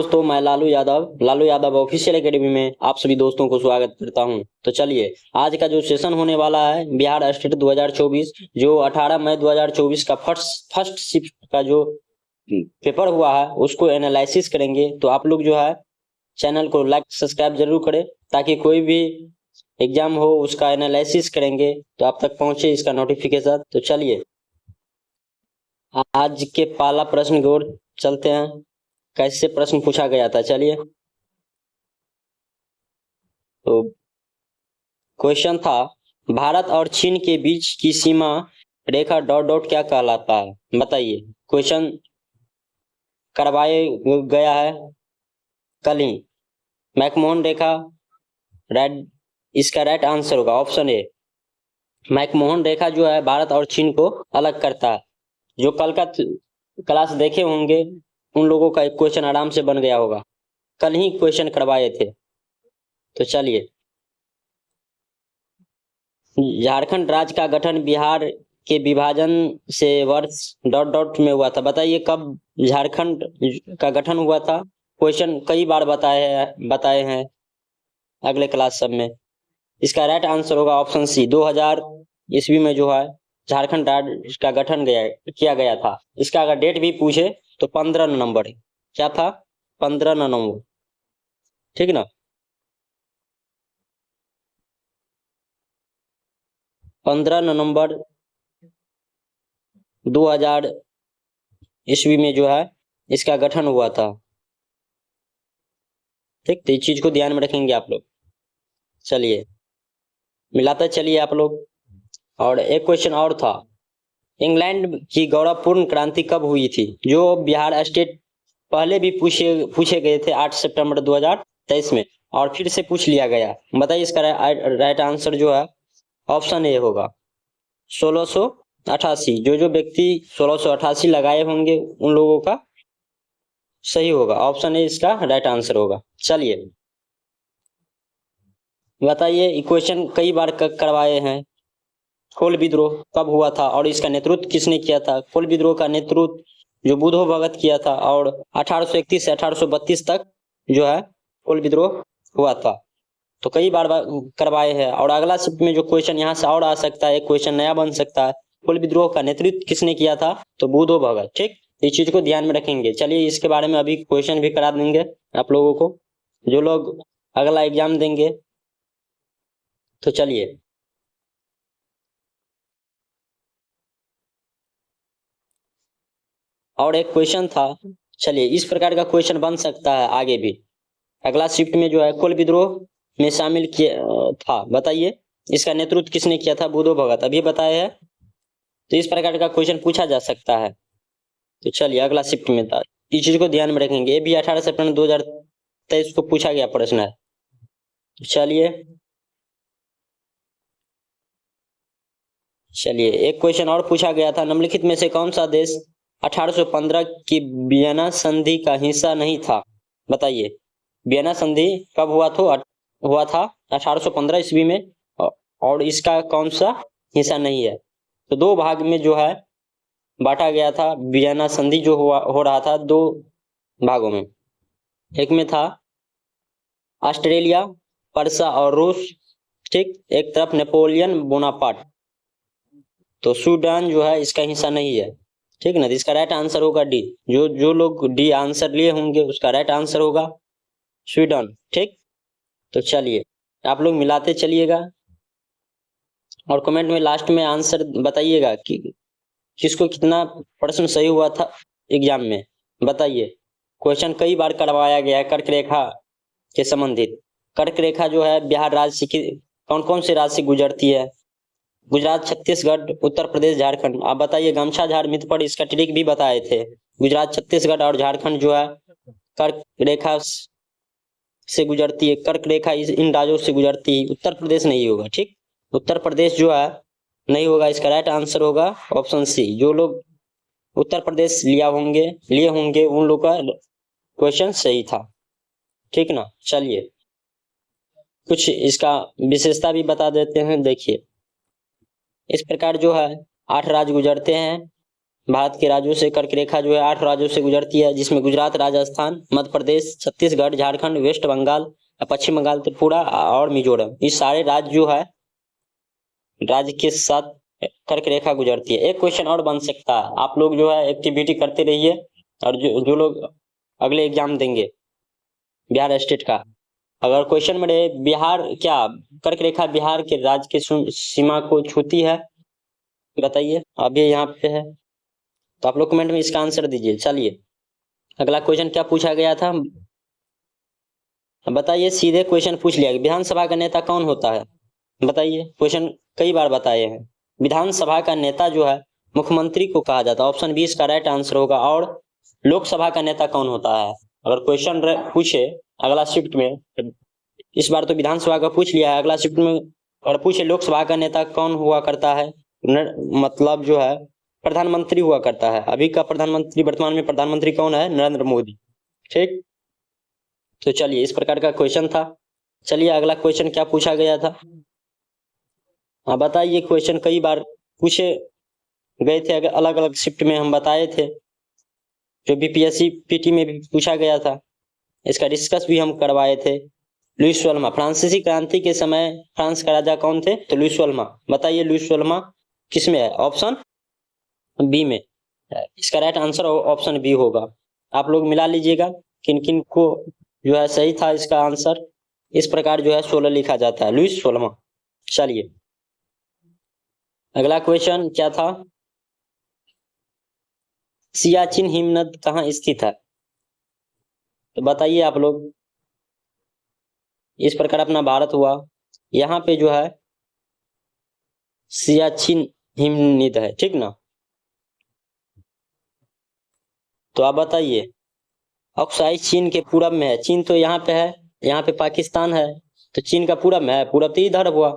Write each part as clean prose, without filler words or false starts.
दोस्तों, मैं Lalu Yadav official academy में आप सभी दोस्तों को स्वागत करता हूं। तो चलिए, आज का जो सेशन होने वाला है बिहार स्टेट 2024, जो 18 मई 2024 का फर्स्ट शिफ्ट का जो पेपर हुआ है उसको एनालिसिस करेंगे। तो आप लोग जो है चैनल को लाइक सब्सक्राइब जरूर करें, ताकि कोई भी एग्जाम हो उसका एनालिसिस करेंगे तो आप तक पहुंचे इसका नोटिफिकेशन। तो चलिए, आज के पहला प्रश्न की ओर चलते हैं। कैसे प्रश्न पूछा गया था, चलिए। तो क्वेश्चन था, भारत और चीन के बीच की सीमा रेखा डॉट डॉट क्या कहलाता है, बताइए। क्वेश्चन करवाए गया है कल ही। मैकमोहन रेखा, राइट, इसका राइट आंसर होगा ऑप्शन ए। मैकमोहन रेखा जो है भारत और चीन को अलग करता है। जो कल का क्लास देखे होंगे उन लोगों का एक क्वेश्चन आराम से बन गया होगा, कल ही क्वेश्चन करवाए थे। तो चलिए, झारखंड राज्य का गठन बिहार के विभाजन से वर्ष डॉट डॉट में हुआ था, बताइए कब झारखंड का गठन हुआ था। क्वेश्चन कई बार बताए हैं अगले क्लास सब में। इसका राइट आंसर होगा ऑप्शन सी, 2000 ईस्वी में जो है झारखंड राज्य का गठन किया गया था। इसका अगर डेट भी पूछे तो 15 नवंबर क्या था, 15 नवंबर, ठीक ना। 15 नवंबर 2000 ईस्वी में जो है इसका गठन हुआ था, ठीक। तो इस चीज को ध्यान में रखेंगे आप लोग। चलिए, मिलाते चलिए आप लोग। और एक क्वेश्चन और था, इंग्लैंड की गौरवपूर्ण क्रांति कब हुई थी, जो बिहार स्टेट पहले भी पूछे गए थे 8 सितंबर 2023 में, और फिर से पूछ लिया गया। बताइए इसका राइट आंसर जो है ऑप्शन ए होगा 1688। जो व्यक्ति 1688 लगाए होंगे उन लोगों का सही होगा, ऑप्शन ए इसका राइट आंसर होगा। चलिए बताइए, इक्वेशन कई बार करवाए हैं। कोल विद्रोह कब हुआ था और इसका नेतृत्व किसने किया था। कोल विद्रोह का नेतृत्व जो बुधो भगत किया था, और 1831 से 1832 तक जो है कोल विद्रोह हुआ था। तो कई बार करवाए हैं। और अगला शिफ्ट में जो क्वेश्चन यहाँ से और आ सकता है, एक क्वेश्चन नया बन सकता है, कोल विद्रोह का नेतृत्व किसने किया था, तो बुधो भगत, ठीक। इस चीज को ध्यान में रखेंगे। चलिए, इसके बारे में अभी क्वेश्चन भी करा देंगे आप लोगों को, जो लोग अगला एग्जाम देंगे। तो चलिए, और एक क्वेश्चन था, चलिए इस प्रकार का क्वेश्चन बन सकता है आगे भी। अगला शिफ्ट में जो है कोल विद्रोह में शामिल किया था, बताइए इसका नेतृत्व किसने किया था, बुधो भगत, अभी बताया है। तो इस प्रकार का क्वेश्चन पूछा जा सकता है। तो चलिए, अगला शिफ्ट में था, इस चीज को ध्यान में रखेंगे। ये भी 18 सितंबर 2023 को पूछा गया प्रश्न है। चलिए एक क्वेश्चन और पूछा गया था, निम्नलिखित में से कौन सा देश 1815 की वियना संधि का हिस्सा नहीं था, बताइए। वियना संधि कब हुआ था 1815 ईस्वी में, और इसका कौन सा हिस्सा नहीं है। तो दो भाग में जो है बांटा गया था। वियना संधि जो हो रहा था दो भागों में, एक में था ऑस्ट्रेलिया, पर्सा और रूस, ठीक। एक तरफ नेपोलियन बोनापार्ट। तो सूडान जो है इसका हिस्सा नहीं है, ठीक ना। इसका राइट आंसर होगा डी। जो लोग डी आंसर लिए होंगे उसका राइट आंसर होगा स्वीडन, ठीक। तो चलिए, आप लोग मिलाते चलिएगा और कमेंट में लास्ट में आंसर बताइएगा कि किसको कितना प्रश्न सही हुआ था एग्जाम में, बताइए। क्वेश्चन कई बार करवाया गया है कर्क रेखा के संबंधित। कर्क रेखा जो है बिहार राज्य की कौन कौन से राज्य से गुजरती है, गुजरात, छत्तीसगढ़, उत्तर प्रदेश, झारखंड। आप बताइए। गमछा झाड़ मिथ पर इसका ट्रिक भी बताए थे। गुजरात, छत्तीसगढ़ और झारखंड जो है कर्क रेखा से गुजरती है। कर्क रेखा इन राज्यों से गुजरती है, उत्तर प्रदेश नहीं होगा, ठीक। उत्तर प्रदेश जो है नहीं होगा, इसका राइट आंसर होगा ऑप्शन सी। जो लोग उत्तर प्रदेश लिए होंगे उन लोग का क्वेश्चन सही था, ठीक ना। चलिए, कुछ इसका विशेषता भी बता देते हैं। देखिए, इस प्रकार जो है 8 राज्य गुजरते हैं भारत के राज्यों से कर्क रेखा जो है 8 राज्यों से गुजरती है, जिसमें गुजरात, राजस्थान, मध्य प्रदेश, छत्तीसगढ़, झारखंड, वेस्ट बंगाल, पश्चिम बंगाल, त्रिपुरा और मिजोरम, ये सारे राज्य जो है राज्य के साथ कर्क रेखा गुजरती है। एक क्वेश्चन और बन सकता है, आप लोग जो है एक्टिविटी करते रहिए, और जो लोग अगले एग्जाम देंगे बिहार स्टेट का, अगर क्वेश्चन में रहे बिहार क्या कर्क रेखा बिहार के राज्य के सीमा को छूती है, बताइए। अभी यहाँ पे है तो आप लोग कमेंट में इसका आंसर दीजिए। चलिए अगला क्वेश्चन क्या पूछा गया था, बताइए। सीधे क्वेश्चन पूछ लिया, विधानसभा का नेता कौन होता है, बताइए। क्वेश्चन कई बार बताए हैं, विधानसभा का नेता जो है मुख्यमंत्री को कहा जाता है, ऑप्शन बी इसका राइट आंसर होगा। और लोकसभा का नेता कौन होता है, अगर क्वेश्चन पूछे अगला शिफ्ट में, इस बार तो विधानसभा का पूछ लिया है, अगला शिफ्ट में और पूछे लोकसभा का नेता कौन हुआ करता है, मतलब जो है प्रधानमंत्री हुआ करता है। अभी का प्रधानमंत्री, वर्तमान में प्रधानमंत्री कौन है, नरेंद्र मोदी। ठीक, तो चलिए इस प्रकार का क्वेश्चन था। चलिए अगला क्वेश्चन क्या पूछा गया था, हाँ बताइए। क्वेश्चन कई बार पूछे गए थे, अलग अलग शिफ्ट में हम बताए थे, जो बीपीएससी पीटी में भी पूछा गया था, इसका डिस्कस भी हम करवाए थे। लुईस वाल्मा, फ्रांसीसी क्रांति के समय फ्रांस का राजा कौन थे, तो लुईस वाल्मा। बताइए लुईस वाल्मा किस में है, ऑप्शन बी में। इसका राइट आंसर ऑप्शन बी होगा। आप लोग मिला लीजिएगा किन किन को जो है सही था इसका आंसर। इस प्रकार जो है 16 लिखा जाता है, लुईस वाल्मा। चलिए अगला क्वेश्चन क्या था, सियाचिन हिमनद कहाँ स्थित है, तो बताइए आप लोग। इस प्रकार अपना भारत हुआ, यहाँ पे जो है सियाचिन हिमनद है, ठीक ना। तो आप बताइए, अक्साई चीन के पूरब में है, चीन तो यहाँ पे है, यहाँ पे पाकिस्तान है, तो चीन का पूरब में है, पूरब तो इधर हुआ,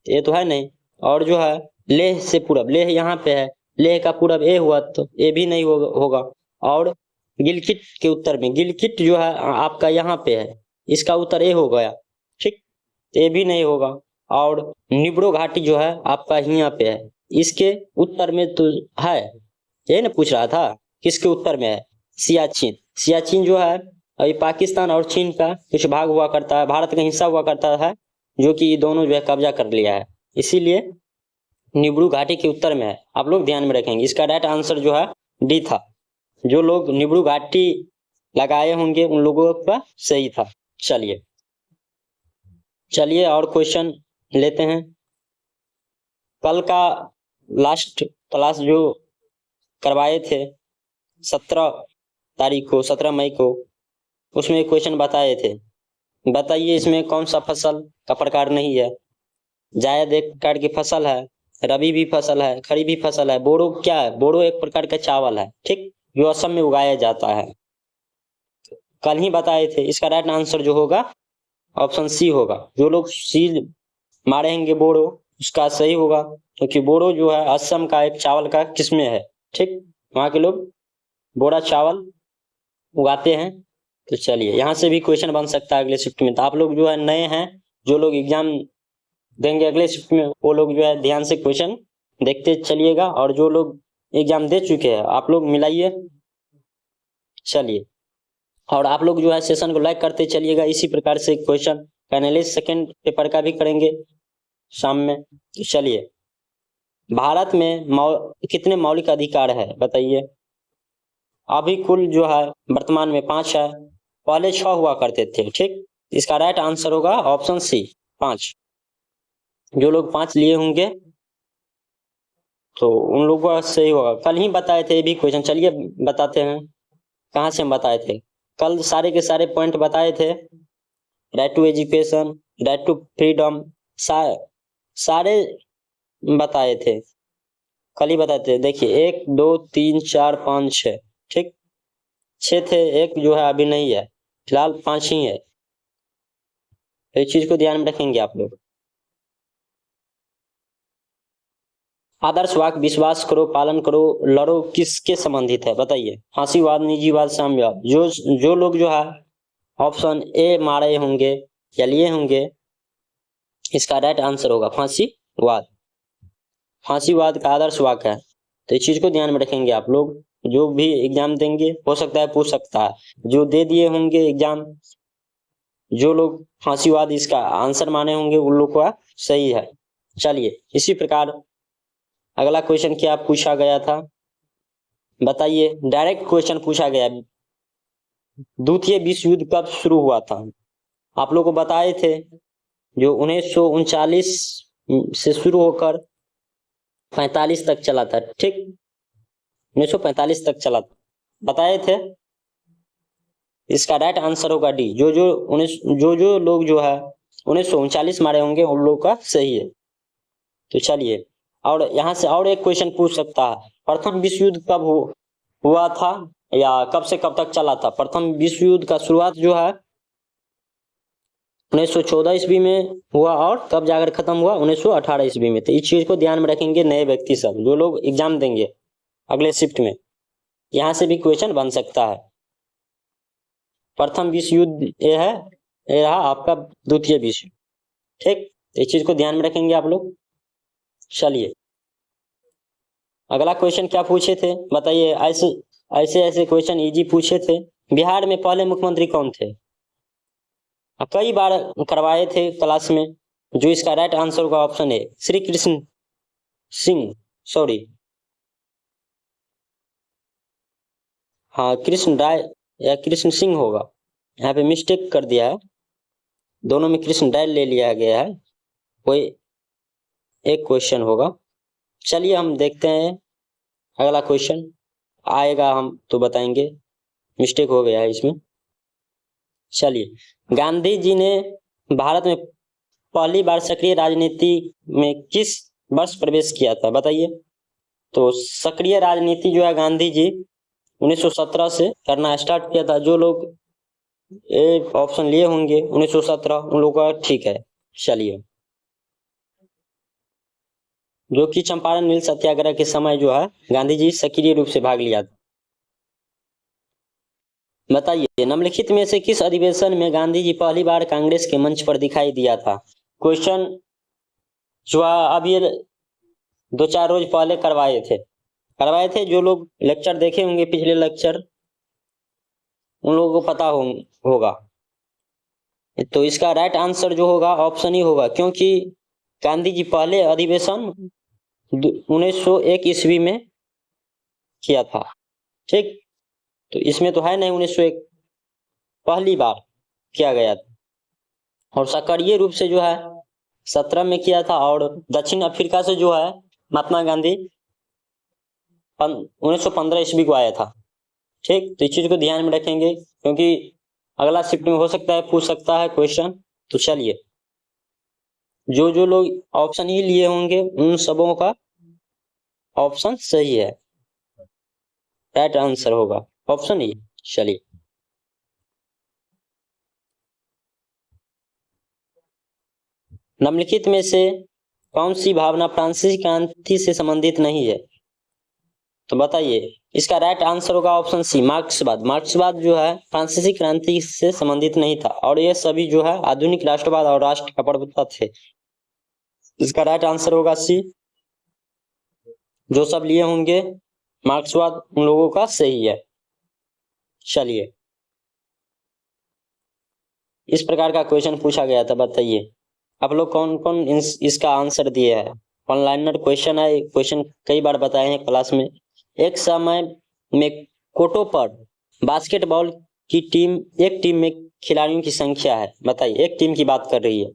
ये तो है नहीं। और जो है लेह से पूरब, लेह यहाँ पे है, लेह का पूरब ए हुआ, तो ए भी नहीं होगा। और गिलगिट के उत्तर में, गिलगिट जो है आपका यहाँ पे है, इसका उत्तर ए हो गया, ठीक, ए भी नहीं होगा। और निब्रो घाटी जो है आपका यहाँ पे है, इसके उत्तर में तो है, ये ना पूछ रहा था किसके उत्तर में है, सियाचिन। सियाचिन जो है अभी पाकिस्तान और चीन का कुछ भाग हुआ करता है, भारत का हिस्सा हुआ करता है, जो कि दोनों जो है कब्जा कर लिया है, इसीलिए निब्रू घाटी के उत्तर में है। आप लोग ध्यान में रखेंगे, इसका राइट आंसर जो है डी था। जो लोग निब्रू घाटी लगाए होंगे उन लोगों का सही था। चलिए और क्वेश्चन लेते हैं। कल का लास्ट क्लास जो करवाए थे 17 तारीख को, 17 मई को, उसमें क्वेश्चन बताए थे। बताइए इसमें कौन सा फसल का प्रकार नहीं है, जायद एक प्रकार की फसल है, रबी भी फसल है, खरीफ भी फसल है, बोड़ो क्या है, बोड़ो एक प्रकार का चावल है, ठीक, जो असम में उगाया जाता है, कल ही बताए थे। इसका राइट आंसर जो होगा ऑप्शन सी होगा। जो लोग सी मारेंगे बोड़ो, उसका सही होगा, क्योंकि बोड़ो जो है असम का एक चावल का किस्म है, ठीक, वहाँ के लोग बोड़ा चावल उगाते हैं। तो चलिए यहाँ से भी क्वेश्चन बन सकता है अगले शिफ्ट में। तो आप लोग जो है नए हैं, जो लोग एग्जाम देंगे अगले शिफ्ट में, वो लोग जो है ध्यान से क्वेश्चन देखते चलिएगा, और जो लोग एग्जाम दे चुके हैं आप लोग मिलाइए। चलिए, और आप लोग जो है सेशन को लाइक करते चलिएगा। इसी प्रकार से क्वेश्चन का एनालिसिस सेकेंड पेपर का भी करेंगे शाम में। तो चलिए, भारत में कितने मौलिक अधिकार है, बताइए। अभी कुल जो है वर्तमान में 5 है, पहले 6 हुआ करते थे, ठीक। इसका राइट आंसर होगा ऑप्शन सी, 5। जो लोग 5 लिए होंगे तो उन लोगों का सही होगा। कल ही बताए थे ये भी क्वेश्चन, चलिए बताते हैं कहाँ से हम बताए थे। कल सारे के सारे पॉइंट बताए थे, right to education, right to freedom, सारे बताए थे, कल ही बताए थे। देखिए 1 2 3 4 5 6, ठीक, 6 थे, एक जो है अभी नहीं है, फिलहाल 5 ही है। इस चीज को ध्यान में रखेंगे आप लोग। आदर्श वाक्य, विश्वास करो, पालन करो, लड़ो, किसके संबंधित है, बताइए। फांसीवाद, निजीवाद, साम्यवाद। जो लोग जो है ऑप्शन ए मारे होंगे या लिए होंगे, इसका राइट आंसर होगा फांसीवाद। फांसीवाद का आदर्श वाक्य है, तो इस चीज को ध्यान में रखेंगे आप लोग। जो भी एग्जाम देंगे हो सकता है पूछ सकता है, जो दे दिए होंगे एग्जाम, जो लोग फांसीवाद इसका आंसर माने होंगे उन लोग का सही है। चलिए इसी प्रकार अगला क्वेश्चन क्या पूछा गया था बताइए। डायरेक्ट क्वेश्चन पूछा गया, द्वितीय विश्व युद्ध कब शुरू हुआ था? आप लोग को बताए थे जो 1939 से शुरू होकर 45 तक चला था, ठीक, 1945 तक चला था, बताए थे। इसका राइट आंसर होगा डी। जो लोग जो है 1939 मारे होंगे उन लोगों का सही है। तो चलिए, और यहाँ से और एक क्वेश्चन पूछ सकता है, प्रथम विश्व युद्ध कब हुआ था या कब से कब तक चला था? प्रथम विश्व युद्ध का शुरुआत जो है 1914 ईस्वी में हुआ और कब जाकर खत्म हुआ 1918 ईस्वी में। तो इस चीज को ध्यान में रखेंगे नए व्यक्ति सब, जो लोग एग्जाम देंगे अगले शिफ्ट में, यहाँ से भी क्वेश्चन बन सकता है। प्रथम विश्व युद्ध ये है, ये रहा आपका द्वितीय विश्व, ठीक, इस चीज को ध्यान में रखेंगे आप लोग। चलिए अगला क्वेश्चन क्या पूछे थे बताइए। ऐसे क्वेश्चन इजी पूछे थे। बिहार में पहले मुख्यमंत्री कौन थे? कई बार करवाए थे क्लास में। जो इसका राइट आंसर होगा ऑप्शन है श्री कृष्ण सिंह, सॉरी, हाँ कृष्ण राय या कृष्ण सिंह होगा, यहाँ पे मिस्टेक कर दिया है, दोनों में कृष्ण राय ले लिया गया है, कोई एक क्वेश्चन होगा। चलिए हम देखते हैं अगला क्वेश्चन आएगा, हम तो बताएंगे, मिस्टेक हो गया है इसमें। चलिए, गांधी जी ने भारत में पहली बार सक्रिय राजनीति में किस वर्ष प्रवेश किया था बताइए। तो सक्रिय राजनीति जो है गांधी जी 1917 से करना स्टार्ट किया था। जो लोग एक ऑप्शन लिए होंगे 1917 उन लोगों का ठीक है। चलिए, जो कि चंपारण मिल सत्याग्रह के समय जो है गांधी जी सक्रिय रूप से भाग लिया था। बताइए, निम्नलिखित में से किस अधिवेशन में गांधी जी पहली बार कांग्रेस के मंच पर दिखाई दिया था? क्वेश्चन जो अब ये 2-4 रोज पहले करवाए थे। जो लोग लेक्चर देखे होंगे पिछले लेक्चर उन लोगों को पता होगा। तो इसका राइट आंसर जो होगा ऑप्शन ही होगा, क्योंकि गांधी जी पहले अधिवेशन 1901 ईस्वी में किया था, ठीक। तो इसमें तो है नहीं 1901, पहली बार किया गया था। और सक्रिय रूप से जो है 17 में किया था। और दक्षिण अफ्रीका से जो है महात्मा गांधी 1915 ईस्वी को आया था, ठीक। तो इस चीज को ध्यान में रखेंगे, क्योंकि अगला शिफ्ट में हो सकता है पूछ सकता है क्वेश्चन। तो चलिए, जो लोग ऑप्शन ही लिए होंगे उन सबों का ऑप्शन सही है, राइट आंसर होगा ऑप्शन ही। चलिए, निम्नलिखित में से कौन सी भावना फ्रांसीसी क्रांति से संबंधित नहीं है? तो बताइए, इसका राइट आंसर होगा ऑप्शन सी मार्क्सवाद। मार्क्सवाद जो है फ्रांसीसी क्रांति से संबंधित नहीं था, और ये सभी जो है आधुनिक राष्ट्रवाद और राष्ट्र का प्रवक्ता थे। इसका राइट आंसर होगा सी। जो सब लिए होंगे मार्क्सवाद उन लोगों का सही है। चलिए, इस प्रकार का क्वेश्चन पूछा गया था, बताइए आप लोग कौन कौन इसका आंसर दिए हैं। ऑनलाइनर क्वेश्चन है, क्वेश्चन कई बार बताए हैं क्लास में। एक समय में कोर्टों पर बास्केटबॉल की टीम, एक टीम में खिलाड़ियों की संख्या है, बताइए, एक टीम की बात कर रही है।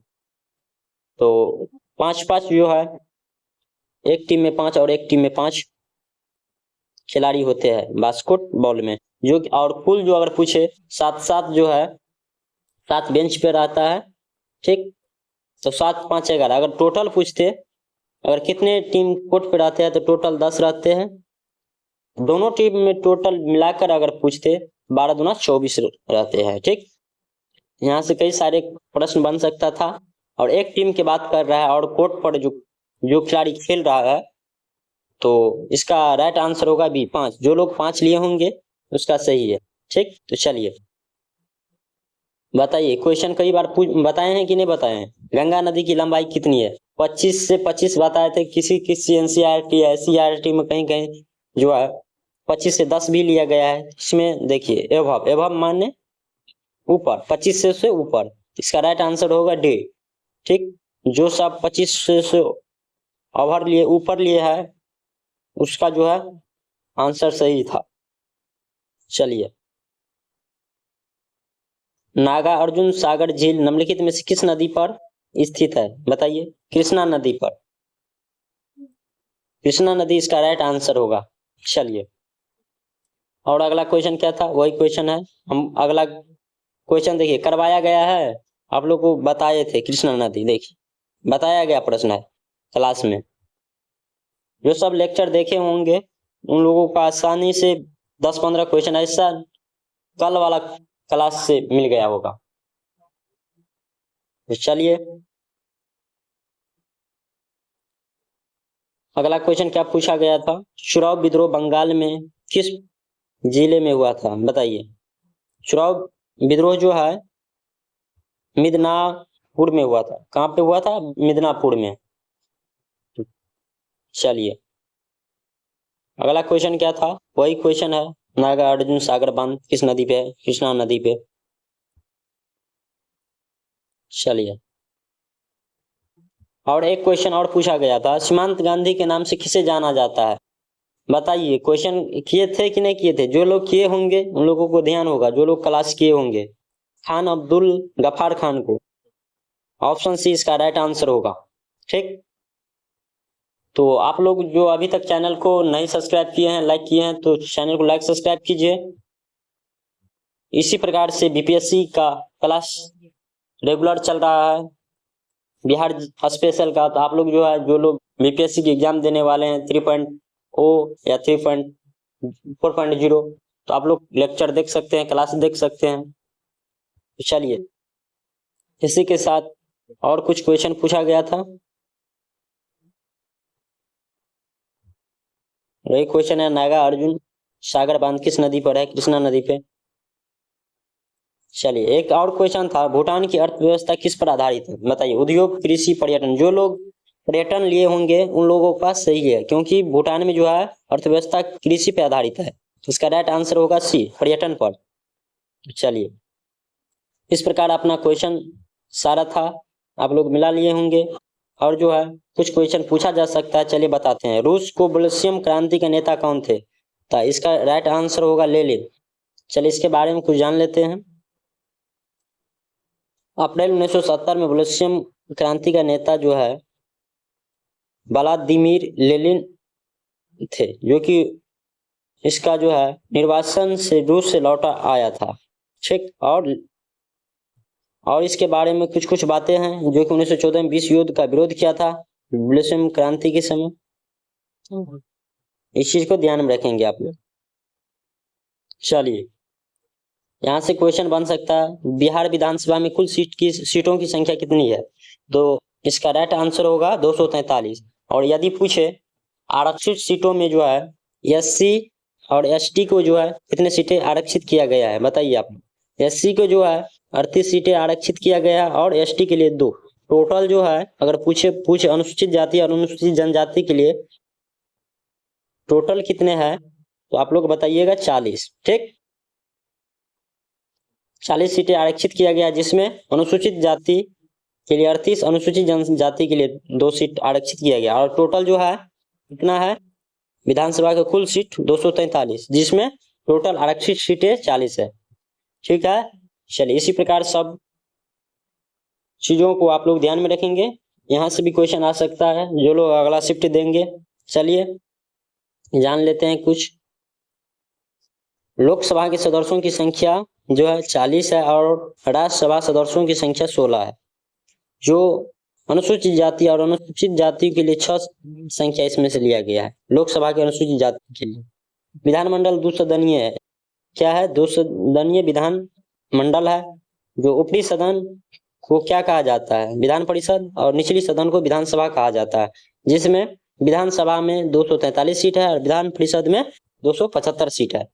तो 5-5 जो है, एक टीम में 5 और एक टीम में 5 खिलाड़ी होते हैं बास्केटबॉल में। जो और कुल जो अगर पूछे 7-7 जो है 7 बेंच पे रहता है, ठीक। तो 7-5 11, अगर टोटल पूछते अगर कितने टीम कोर्ट पे रहते हैं तो टोटल 10 रहते हैं। दोनों टीम में टोटल मिलाकर अगर पूछते 12 दूना 24 रहते हैं, ठीक। यहाँ से कई सारे प्रश्न बन सकता था। और एक टीम की बात कर रहा है और कोर्ट पर जो खिलाड़ी खेल रहा है, तो इसका राइट आंसर होगा बी 5। जो लोग 5 लिए होंगे उसका सही है, ठीक। तो चलिए बताइए, क्वेश्चन कई बार बताए हैं कि नहीं बताए हैं। गंगा नदी की लंबाई कितनी है? 25 से 25 बताए थे, किसी किसी एनसीईआरटी एससीईआरटी में कहीं कहीं जो है 25 से 10 भी लिया गया है। इसमें देखिए एभव, एभव माने ऊपर, 25 से ऊपर, इसका राइट आंसर होगा डी। ठीक, जो सब 25 से ओवर लिए ऊपर लिए है उसका जो है आंसर सही था। चलिए, नागा अर्जुन सागर झील निम्नलिखित में से किस नदी पर स्थित है? बताइए। कृष्णा नदी पर, कृष्णा नदी इसका राइट आंसर होगा। चलिए, और अगला क्वेश्चन क्या था, वही क्वेश्चन है। हम अगला क्वेश्चन देखिए, करवाया गया है, आप लोग को बताए थे कृष्णा नदी, देखिए बताया गया प्रश्न है क्लास में। जो सब लेक्चर देखे होंगे उन लोगों को आसानी से 10-15 क्वेश्चन ऐसा कल वाला क्लास से मिल गया होगा। तो चलिए, अगला क्वेश्चन क्या पूछा गया था, चुराव विद्रोह बंगाल में किस जिले में हुआ था? बताइए। चुराव विद्रोह जो है मिदनापुर में हुआ था। कहाँ पे हुआ था? मिदनापुर में। चलिए, अगला क्वेश्चन क्या था, वही क्वेश्चन है, नागा अर्जुन सागर बांध किस नदी पे है? कृष्णा नदी पे। चलिए, और एक क्वेश्चन और पूछा गया था, सीमांत गांधी के नाम से किसे जाना जाता है? बताइए। क्वेश्चन किए थे कि नहीं किए थे? जो लोग किए होंगे उन लोगों को ध्यान होगा, जो लोग क्लास किए होंगे। खान अब्दुल गफार खान को। ऑप्शन सी इसका राइट आंसर होगा। ठीक, तो आप लोग जो अभी तक चैनल को नहीं सब्सक्राइब किए हैं, लाइक किए हैं, तो चैनल को लाइक सब्सक्राइब कीजिए। इसी प्रकार से बीपीएससी का क्लास रेगुलर चल रहा है, बिहार स्पेशल का। तो आप लोग जो है, जो लोग बीपीएससी की एग्जाम देने वाले हैं 3.0 या 3.4.0, तो आप लोग लेक्चर देख सकते हैं, क्लास देख सकते हैं। तो चलिए, इसी के साथ और कुछ क्वेश्चन पूछा गया था। वही क्वेश्चन है, नागा अर्जुन सागर बांध किस नदी पर है? कृष्णा नदी पे। चलिए, एक और क्वेश्चन था, भूटान की अर्थव्यवस्था किस पर आधारित है? बताइए। उद्योग, कृषि, पर्यटन। जो लोग पर्यटन लिए होंगे उन लोगों का सही है, क्योंकि भूटान में जो है अर्थव्यवस्था कृषि पे आधारित है। इसका राइट आंसर होगा सी, पर्यटन पर। चलिए, इस प्रकार अपना क्वेश्चन सारा था, आप लोग मिला लिए होंगे। और जो है कुछ क्वेश्चन पूछा जा सकता है, चलिए बताते हैं। रूस को बोल्शेविक क्रांति के नेता कौन थे? तो इसका राइट आंसर होगा लेनिन। चलिए, इसके बारे में कुछ जान लेते हैं। अप्रैल 1970 में बोल्शेविक क्रांति का नेता जो है व्लादिमीर लेनिन थे, जो कि इसका जो है निर्वासन से रूस से लौटा आया था। ठीक, और इसके बारे में कुछ कुछ बातें हैं, जो कि 1914 में विश्व युद्ध का विरोध किया था बोल्शेविक क्रांति के समय। इस चीज को ध्यान में रखेंगे आप लोग। चलिए, यहाँ से क्वेश्चन बन सकता है, बिहार विधानसभा में कुल सीटों की संख्या कितनी है? तो इसका राइट आंसर होगा 243। और यदि पूछे आरक्षित सीटों में जो है एससी और एसटी को जो है कितने सीटें आरक्षित किया गया है? बताइए आप। एससी को जो है 38 सीटें आरक्षित किया गया है, और एसटी के लिए 2। टोटल जो है अगर पूछे अनुसूचित जाति और अनुसूचित जनजाति के लिए टोटल कितने हैं, तो आप लोग बताइएगा 40। ठीक, 40 सीटें आरक्षित किया गया, जिसमें अनुसूचित जाति के लिए 38, अनुसूचित जनजाति के लिए 2 सीट आरक्षित किया गया। और टोटल जो है कितना है विधानसभा का कुल सीट 243, जिसमें टोटल आरक्षित सीटें 40 है। ठीक है, चलिए, इसी प्रकार सब चीजों को आप लोग ध्यान में रखेंगे। यहाँ से भी क्वेश्चन आ सकता है, जो लोग अगला शिफ्ट देंगे। चलिए, जान लेते हैं कुछ। लोकसभा के सदस्यों की संख्या जो है 40 है, और राज्यसभा सदस्यों की संख्या 16 है। जो अनुसूचित जाति और अनुसूचित जाति के लिए 6 संख्या इसमें से लिया गया है, लोकसभा के अनुसूचित जाति के लिए। विधानमंडल 2 सदनीय है। क्या है? 2 सदनीय विधान मंडल है। जो ऊपरी सदन को क्या कहा जाता है? विधान परिषद, और निचली सदन को विधानसभा कहा जाता है, जिसमें विधानसभा में 243 सीट है और विधान परिषद में 275 सीट है।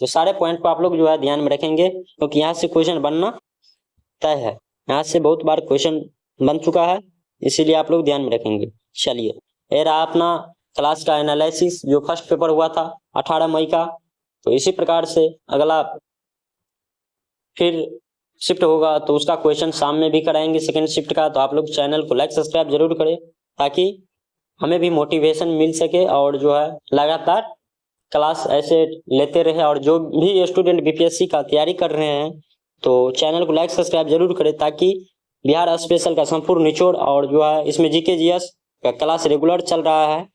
तो सारे पॉइंट को आप लोग जो है ध्यान में रखेंगे, क्योंकि यहाँ से क्वेश्चन बनना तय है। यहाँ से बहुत बार क्वेश्चन बन चुका है, इसीलिए आप लोग ध्यान में रखेंगे। चलिए, ये रहा अपना क्लास का एनालिसिस जो फर्स्ट पेपर हुआ था 18 मई का। तो इसी प्रकार से अगला फिर शिफ्ट होगा तो उसका क्वेश्चन शाम में भी कराएंगे सेकेंड शिफ्ट का। तो आप लोग चैनल को लाइक सब्सक्राइब जरूर करें ताकि हमें भी मोटिवेशन मिल सके और जो है लगातार क्लास ऐसे लेते रहे। और जो भी स्टूडेंट बीपीएससी का तैयारी कर रहे हैं तो चैनल को लाइक सब्सक्राइब जरूर करें ताकि बिहार स्पेशल का संपूर्ण निचोड़ और जो है इसमें जीके जीएस का क्लास रेगुलर चल रहा है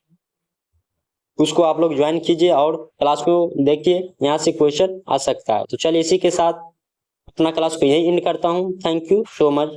उसको आप लोग ज्वाइन कीजिए और क्लास को देखिए, यहाँ से क्वेश्चन आ सकता है। तो चलिए इसी के साथ अपना क्लास को यही एंड करता हूँ। Thank you so much.